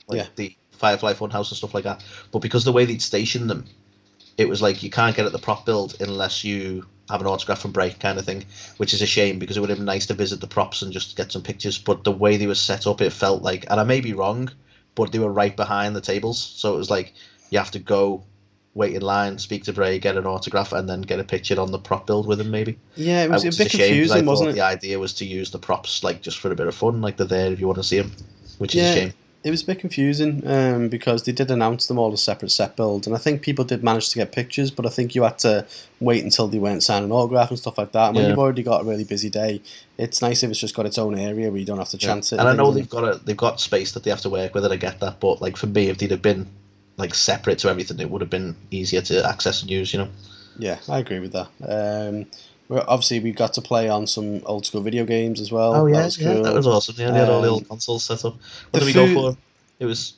like the Firefly Funhouse and stuff like that. But because the way they'd stationed them, it was like you can't get at the prop build unless you have an autograph from Bray kind of thing, which is a shame because it would have been nice to visit the props and just get some pictures. But the way they were set up, it felt like, and I may be wrong, but they were right behind the tables. So it was like you have to go, wait in line, speak to Bray, get an autograph, and then get a picture on the prop build with him, maybe. Yeah, it was a bit confusing, wasn't it? The idea was to use the props like just for a bit of fun, like they're there if you want to see them, which is a shame. It was a bit confusing because they did announce them all as separate set builds, and I think people did manage to get pictures, but I think you had to wait until they went sign an autograph and stuff like that. And when you've already got a really busy day, it's nice if it's just got its own area where you don't have to chance it. And I know they've got space that they have to work with, and I get that, but like for me, if they'd have been like separate to everything, it would have been easier to access and use, Yeah, I agree with that. Obviously, we got to play on some old school video games as well. Oh yeah, that was cool. That was awesome. Yeah, they had all the old consoles set up. What did we go for? It was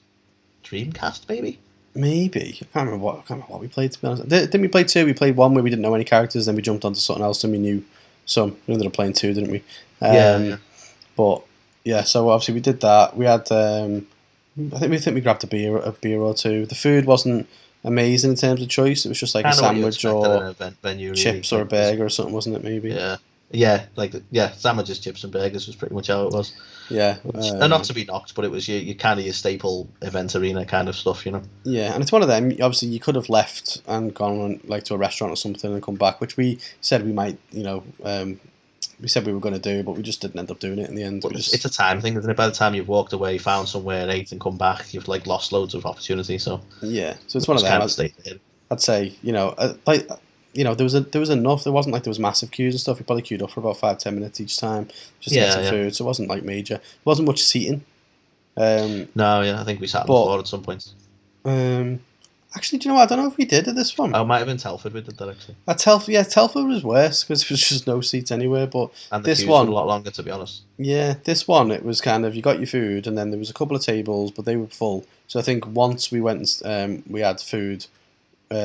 Dreamcast, maybe. Maybe I can't remember what we played. To be honest, didn't we play 2? We played 1 where we didn't know any characters, then we jumped onto something else and we knew some. We ended up playing 2, didn't we? Yeah. But yeah, so obviously we did that. We had I think we grabbed a beer or two. The food wasn't amazing in terms of choice. It was just like a sandwich or venue, chips or a burger or something, wasn't it? Maybe. Yeah, sandwiches, chips, and burgers was pretty much how it was. Yeah, and not to be knocked, but it was your kind of your staple event arena kind of stuff, Yeah, and it's one of them. Obviously, you could have left and gone like to a restaurant or something and come back, which we said we might, we said we were going to do, but we just didn't end up doing it in the end. It's a time thing, isn't it? By the time you've walked away, found somewhere, ate, and come back, you've like lost loads of opportunity. So yeah, so it's one of them. I'd say, there was enough. There wasn't like there was massive queues and stuff. We probably queued up for about 5-10 minutes each time just to get some food. So it wasn't like major. It wasn't much seating. I think we sat on the floor at some points. Actually, do you know what? I don't know if we did at this one. Oh, it might have been Telford we did that actually. At Telford was worse because there was just no seats anywhere. But and this queues one were a lot longer, to be honest. Yeah, this one it was kind of you got your food and then there was a couple of tables, but they were full. So I think once we went and we had food,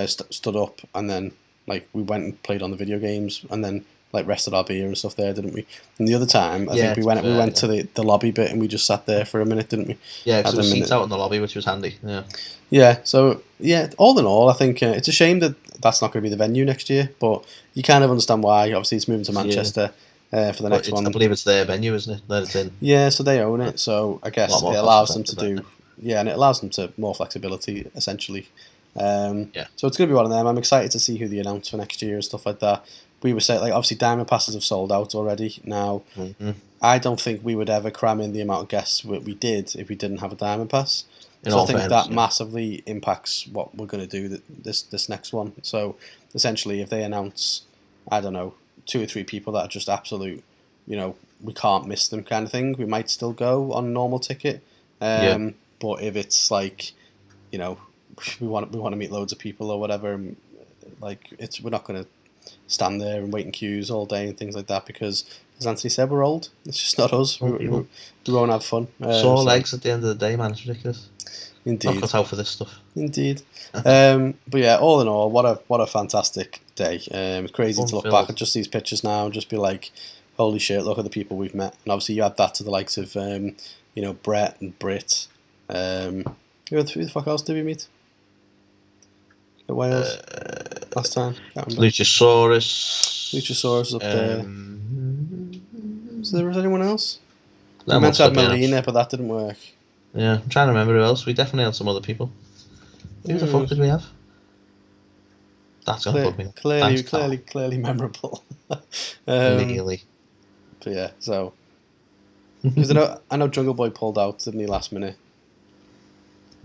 stood up, and then like we went and played on the video games, and then like rested our beer and stuff there, didn't we? And the other time, I think we went to the lobby bit and we just sat there for a minute, didn't we? Yeah, because there were seats out in the lobby, which was handy. Yeah. Yeah. So yeah, all in all, I think it's a shame that that's not going to be the venue next year, but you kind of understand why. Obviously, it's moving to Manchester for the next one. I believe it's their venue, isn't it? That it's in. Yeah, so they own it. So I guess it allows them to do. Yeah, and it allows them to more flexibility essentially. So it's going to be one of them. I'm excited to see who they announce for next year and stuff like that. We were saying, like, obviously Diamond Passes have sold out already now. Mm-hmm. I don't think we would ever cram in the amount of guests we did if we didn't have a Diamond Pass. So I think that massively impacts what we're going to do this next one. So essentially, if they announce, I don't know, 2 or 3 people that are just absolute, we can't miss them kind of thing, we might still go on a normal ticket. But if it's like, we want to meet loads of people or whatever, like we're not going to stand there and wait in queues all day and things like that because, as Anthony said, we're old. It's just not us. We won't have fun. Sore legs at the end of the day, man. It's ridiculous. Indeed. Not cut out for this stuff. Indeed. But yeah, all in all, what a fantastic day. It's crazy to look back at just these pictures now and just be like, holy shit, look at the people we've met. And obviously you add that to the likes of, Brett and Britt. Who the fuck else did we meet? At Wales last time? Luchasaurus was up there. So there was anyone else? We meant to have Melina, but that didn't work. Yeah, I'm trying to remember who else. We definitely had some other people. Who the fuck did we have? That's gonna fuck me. Clearly memorable. Clearly. But yeah, so because I know Jungle Boy pulled out, didn't he, last minute?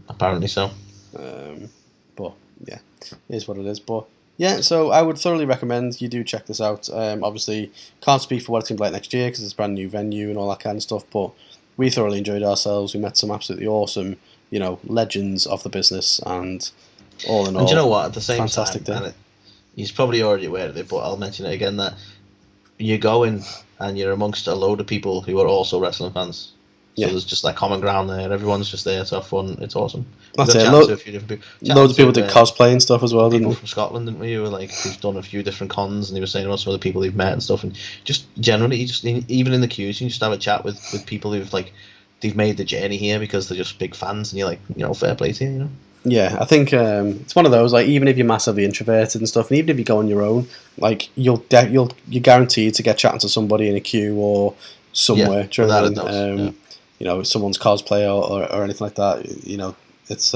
Apparently so. But yeah, it is what it is. But yeah, so I would thoroughly recommend you do check this out. Obviously, can't speak for what it's going to be like next year because it's a brand new venue and all that kind of stuff. But we thoroughly enjoyed ourselves. We met some absolutely awesome, legends of the business, and all in all, and you know what? At the same fantastic time, day. He's probably already aware of it, but I'll mention it again that you're going and you're amongst a load of people who are also wrestling fans. So there's just that common ground there. Everyone's just there to have fun. It's awesome. That's it. Loads of people did cosplay and stuff as well, didn't they? From Scotland, didn't we? Who were like, who've done a few different cons, and he was saying about some of the people they've met and stuff. And just generally, even in the queues, you just have a chat with people who've like they've made the journey here because they're just big fans, and you're like, fair play to you, Yeah, I think it's one of those, like, even if you're massively introverted and stuff, and even if you go on your own, like, you're guaranteed to get chatting to somebody in a queue or somewhere. Do you know what I mean? Someone's cosplay or anything like that. It's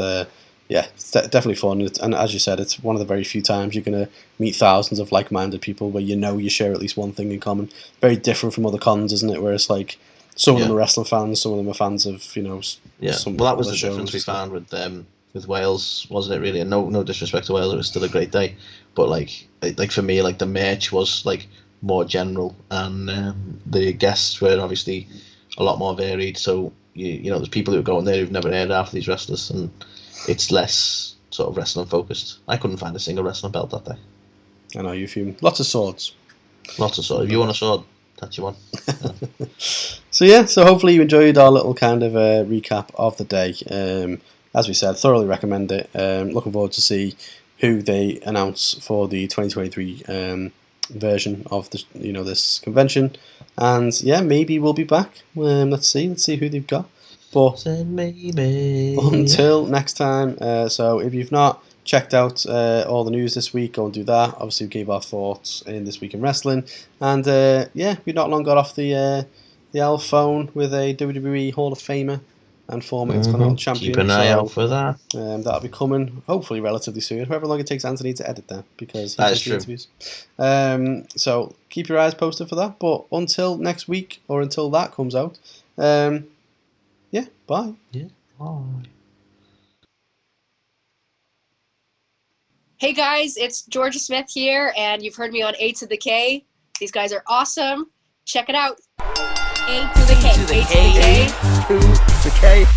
it's definitely fun. And as you said, it's one of the very few times you're going to meet thousands of like-minded people where you share at least one thing in common. Very different from other cons, isn't it? Where it's like some of them are wrestling fans, some of them are fans of some. Well, that was the difference we found with Wales, wasn't it? Really, and no disrespect to Wales, it was still a great day. But like for me, like the merch was like more general, and the guests were obviously a lot more varied. So there's people who are going there who've never heard of these wrestlers, and it's less sort of wrestling focused. I couldn't find a single wrestling belt that day. I know you fume. Lots of swords. Lots of swords. If you want a sword, that's your one. So hopefully you enjoyed our little kind of recap of the day. As we said, thoroughly recommend it. Looking forward to see who they announce for the 2023 version of this convention, and maybe we'll be back. Let's see who they've got. But maybe until next time. So if you've not checked out all the news this week, go and do that. Obviously, we gave our thoughts in This Week in Wrestling, and we've not long got off the L phone with a WWE Hall of Famer and former Intercontinental Champion. Keep an eye out for that. That'll be coming hopefully relatively soon. However long it takes Anthony to edit that, because he that does is the true. interviews. So keep your eyes posted for that. But until next week, or until that comes out, bye. Yeah, bye. Hey guys, it's Georgia Smith here, and you've heard me on A2theK. These guys are awesome. Check it out. A2theK. A2theK.